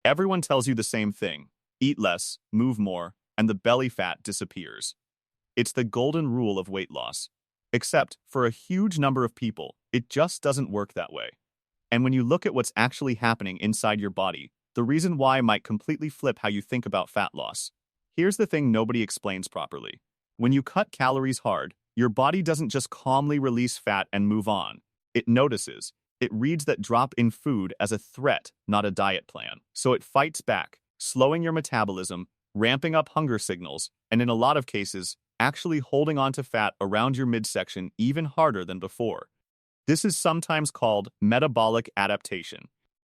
Everyone tells you the same thing: eat less, move more, and the belly fat disappears. It's the golden rule of weight loss. Except, for a huge number of people, it just doesn't work that way. And when you look at what's actually happening inside your body, the reason why might completely flip how you think about fat loss. Here's the thing nobody explains properly. When you cut calories hard, your body doesn't just calmly release fat and move on. It notices. It reads that drop in food as a threat, not a diet plan. So it fights back, slowing your metabolism, ramping up hunger signals, and in a lot of cases, actually holding on to fat around your midsection even harder than before. This is sometimes called metabolic adaptation.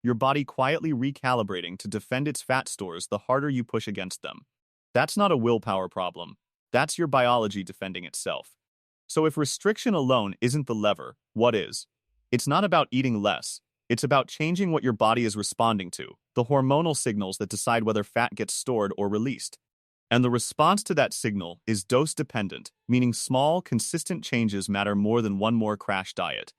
Your body quietly recalibrating to defend its fat stores the harder you push against them. That's not a willpower problem. That's your biology defending itself. So if restriction alone isn't the lever, what is? It's not about eating less. It's about changing what your body is responding to, the hormonal signals that decide whether fat gets stored or released. And the response to that signal is dose-dependent, meaning small, consistent changes matter more than one more crash diet.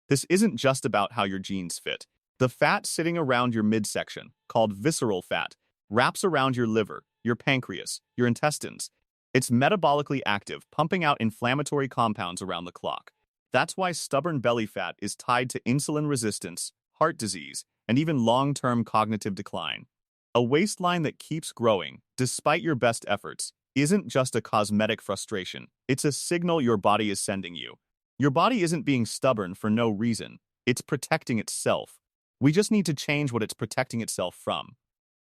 This isn't just about how your genes fit. The fat sitting around your midsection, called visceral fat, wraps around your liver, your pancreas, your intestines. It's metabolically active, pumping out inflammatory compounds around the clock. That's why stubborn belly fat is tied to insulin resistance, heart disease, and even long-term cognitive decline. A waistline that keeps growing, despite your best efforts, isn't just a cosmetic frustration. It's a signal your body is sending you. Your body isn't being stubborn for no reason. It's protecting itself. We just need to change what it's protecting itself from.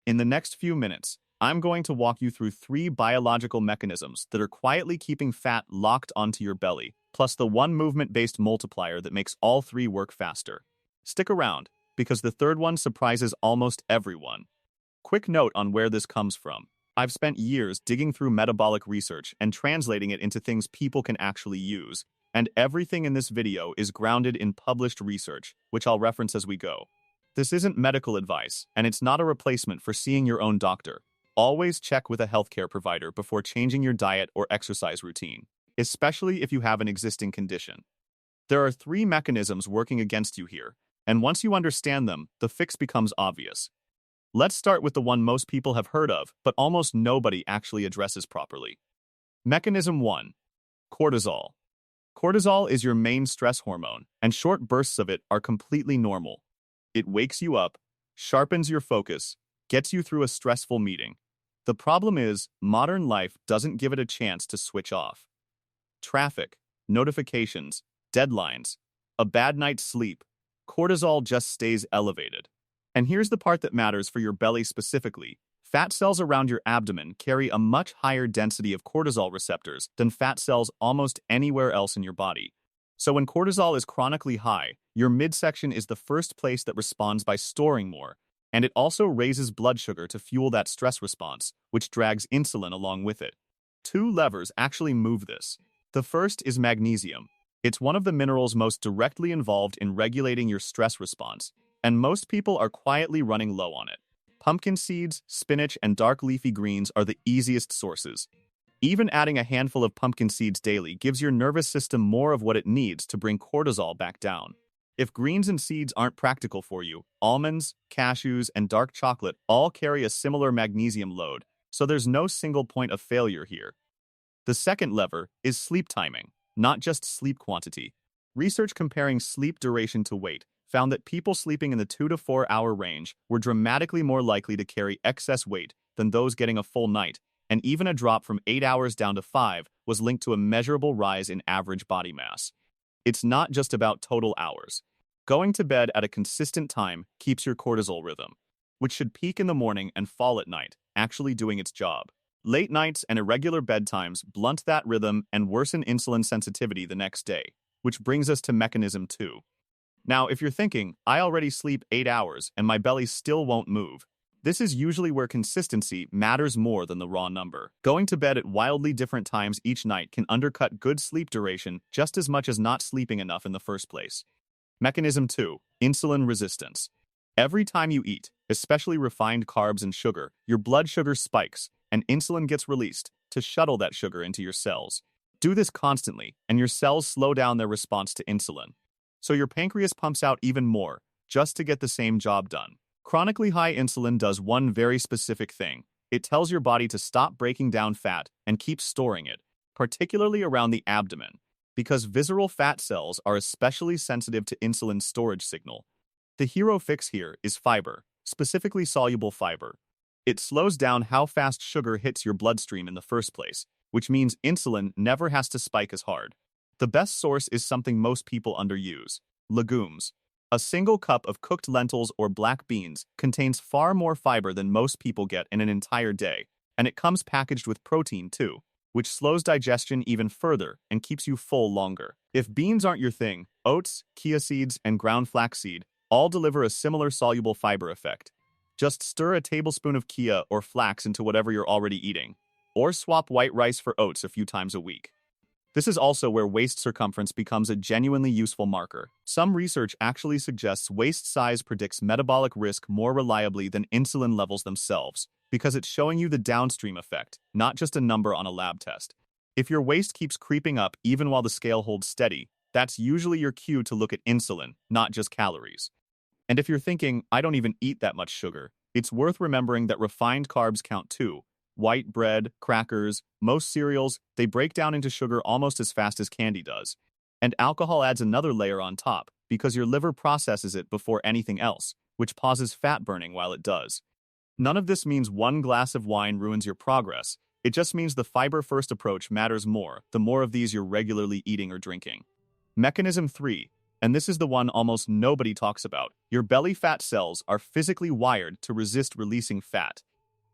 In the next few minutes, I'm going to walk you through 3 biological mechanisms that are quietly keeping fat locked onto your belly, plus the one movement-based multiplier that makes all 3 work faster. Stick around, because the third one surprises almost everyone. Quick note on where this comes from. I've spent years digging through metabolic research and translating it into things people can actually use, and everything in this video is grounded in published research, which I'll reference as we go. This isn't medical advice, and it's not a replacement for seeing your own doctor. Always check with a healthcare provider before changing your diet or exercise routine, especially if you have an existing condition. There are 3 mechanisms working against you here, and once you understand them, the fix becomes obvious. Let's start with the one most people have heard of, but almost nobody actually addresses properly. Mechanism 1. Cortisol. Cortisol is your main stress hormone, and short bursts of it are completely normal. It wakes you up, sharpens your focus, gets you through a stressful meeting. The problem is, modern life doesn't give it a chance to switch off. Traffic, notifications, deadlines, a bad night's sleep, cortisol just stays elevated. And here's the part that matters for your belly specifically. Fat cells around your abdomen carry a much higher density of cortisol receptors than fat cells almost anywhere else in your body. So when cortisol is chronically high, your midsection is the first place that responds by storing more, and it also raises blood sugar to fuel that stress response, which drags insulin along with it. 2 levers actually move this. The first is magnesium. It's one of the minerals most directly involved in regulating your stress response, and most people are quietly running low on it. Pumpkin seeds, spinach, and dark leafy greens are the easiest sources. Even adding a handful of pumpkin seeds daily gives your nervous system more of what it needs to bring cortisol back down. If greens and seeds aren't practical for you, almonds, cashews, and dark chocolate all carry a similar magnesium load, so there's no single point of failure here. The second lever is sleep timing, not just sleep quantity. Research comparing sleep duration to weight found that people sleeping in the 2 to 4 hour range were dramatically more likely to carry excess weight than those getting a full night, and even a drop from 8 hours down to 5 was linked to a measurable rise in average body mass. It's not just about total hours. Going to bed at a consistent time keeps your cortisol rhythm, which should peak in the morning and fall at night, actually doing its job. Late nights and irregular bedtimes blunt that rhythm and worsen insulin sensitivity the next day, which brings us to mechanism 2. Now, if you're thinking, I already sleep 8 hours and my belly still won't move, this is usually where consistency matters more than the raw number. Going to bed at wildly different times each night can undercut good sleep duration just as much as not sleeping enough in the first place. Mechanism 2. Insulin resistance. Every time you eat, especially refined carbs and sugar, your blood sugar spikes, and insulin gets released to shuttle that sugar into your cells. Do this constantly, and your cells slow down their response to insulin. So your pancreas pumps out even more, just to get the same job done. Chronically high insulin does one very specific thing. It tells your body to stop breaking down fat and keep storing it, particularly around the abdomen, because visceral fat cells are especially sensitive to insulin storage signal. The hero fix here is fiber, specifically soluble fiber. It slows down how fast sugar hits your bloodstream in the first place, which means insulin never has to spike as hard. The best source is something most people underuse: legumes. A single cup of cooked lentils or black beans contains far more fiber than most people get in an entire day, and it comes packaged with protein too, which slows digestion even further and keeps you full longer. If beans aren't your thing, oats, chia seeds, and ground flaxseed all deliver a similar soluble fiber effect. Just stir a tablespoon of chia or flax into whatever you're already eating, or swap white rice for oats a few times a week. This is also where waist circumference becomes a genuinely useful marker. Some research actually suggests waist size predicts metabolic risk more reliably than insulin levels themselves, because it's showing you the downstream effect, not just a number on a lab test. If your waist keeps creeping up even while the scale holds steady, that's usually your cue to look at insulin, not just calories. And if you're thinking, I don't even eat that much sugar, it's worth remembering that refined carbs count too. White bread, crackers, most cereals, they break down into sugar almost as fast as candy does. And alcohol adds another layer on top, because your liver processes it before anything else, which pauses fat burning while it does. None of this means one glass of wine ruins your progress. It just means the fiber-first approach matters more, the more of these you're regularly eating or drinking. Mechanism 3, and this is the one almost nobody talks about. Your belly fat cells are physically wired to resist releasing fat.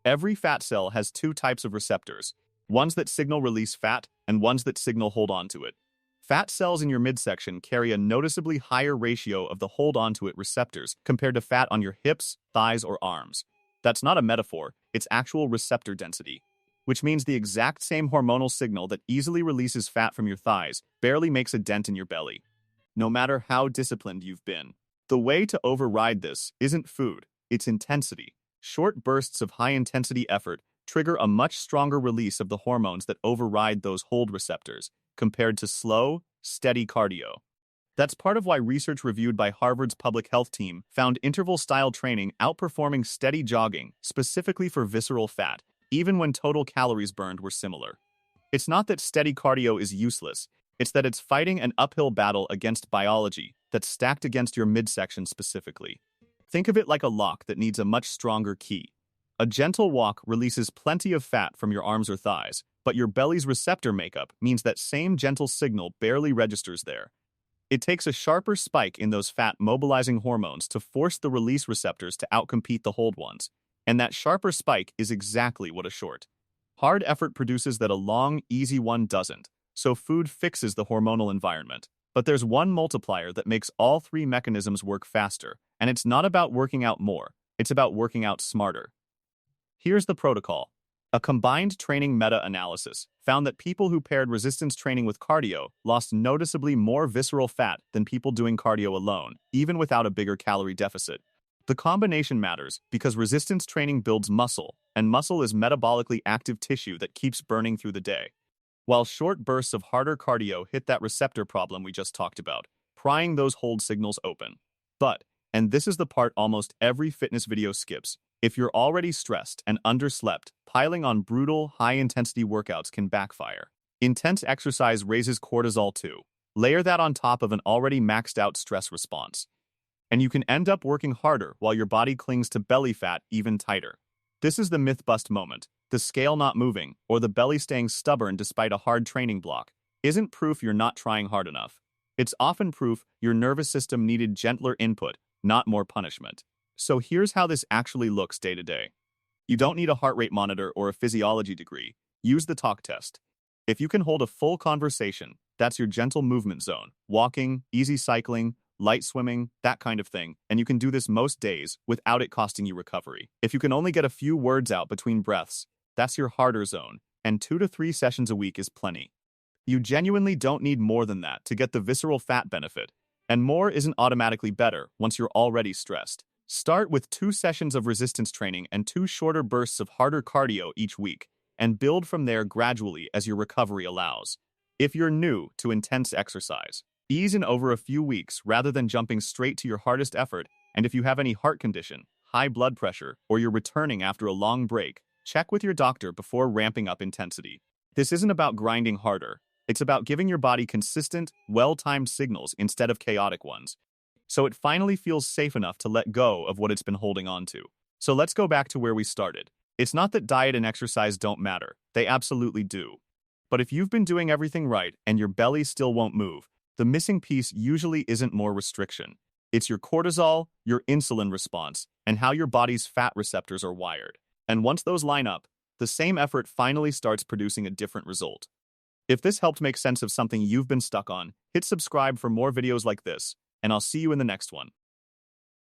Every fat cell has two types of receptors, ones that signal release fat and ones that signal hold on to it. Fat cells in your midsection carry a noticeably higher ratio of the hold on to it receptors compared to fat on your hips, thighs, or arms. That's not a metaphor, it's actual receptor density, which means the exact same hormonal signal that easily releases fat from your thighs barely makes a dent in your belly, no matter how disciplined you've been. The way to override this isn't food, it's intensity. Short bursts of high-intensity effort trigger a much stronger release of the hormones that override those hold receptors, compared to slow, steady cardio. That's part of why research reviewed by Harvard's public health team found interval-style training outperforming steady jogging, specifically for visceral fat, even when total calories burned were similar. It's not that steady cardio is useless, it's that it's fighting an uphill battle against biology that's stacked against your midsection specifically. Think of it like a lock that needs a much stronger key. A gentle walk releases plenty of fat from your arms or thighs, but your belly's receptor makeup means that same gentle signal barely registers there. It takes a sharper spike in those fat-mobilizing hormones to force the release receptors to outcompete the hold ones, and that sharper spike is exactly what a short, hard effort produces that a long, easy one doesn't, so food fixes the hormonal environment. But there's one multiplier that makes all three mechanisms work faster, and it's not about working out more, it's about working out smarter. Here's the protocol. A combined training meta-analysis found that people who paired resistance training with cardio lost noticeably more visceral fat than people doing cardio alone, even without a bigger calorie deficit. The combination matters because resistance training builds muscle, and muscle is metabolically active tissue that keeps burning through the day. While short bursts of harder cardio hit that receptor problem we just talked about, prying those hold signals open. But, and this is the part almost every fitness video skips, if you're already stressed and underslept, piling on brutal, high-intensity workouts can backfire. Intense exercise raises cortisol too. Layer that on top of an already maxed-out stress response, and you can end up working harder while your body clings to belly fat even tighter. This is the myth bust moment. The scale not moving, or the belly staying stubborn despite a hard training block, isn't proof you're not trying hard enough. It's often proof your nervous system needed gentler input, not more punishment. So here's how this actually looks day to day. You don't need a heart rate monitor or a physiology degree. Use the talk test. If you can hold a full conversation, that's your gentle movement zone. Walking, easy cycling, light swimming, that kind of thing, and you can do this most days without it costing you recovery. If you can only get a few words out between breaths, that's your harder zone, and 2 to 3 sessions a week is plenty. You genuinely don't need more than that to get the visceral fat benefit, and more isn't automatically better once you're already stressed. Start with 2 sessions of resistance training and 2 shorter bursts of harder cardio each week, and build from there gradually as your recovery allows. If you're new to intense exercise, ease in over a few weeks rather than jumping straight to your hardest effort, and if you have any heart condition, high blood pressure, or you're returning after a long break, check with your doctor before ramping up intensity. This isn't about grinding harder. It's about giving your body consistent, well-timed signals instead of chaotic ones, so it finally feels safe enough to let go of what it's been holding on to. So let's go back to where we started. It's not that diet and exercise don't matter. They absolutely do. But if you've been doing everything right and your belly still won't move, the missing piece usually isn't more restriction. It's your cortisol, your insulin response, and how your body's fat receptors are wired. And once those line up, the same effort finally starts producing a different result. If this helped make sense of something you've been stuck on, hit subscribe for more videos like this, and I'll see you in the next one.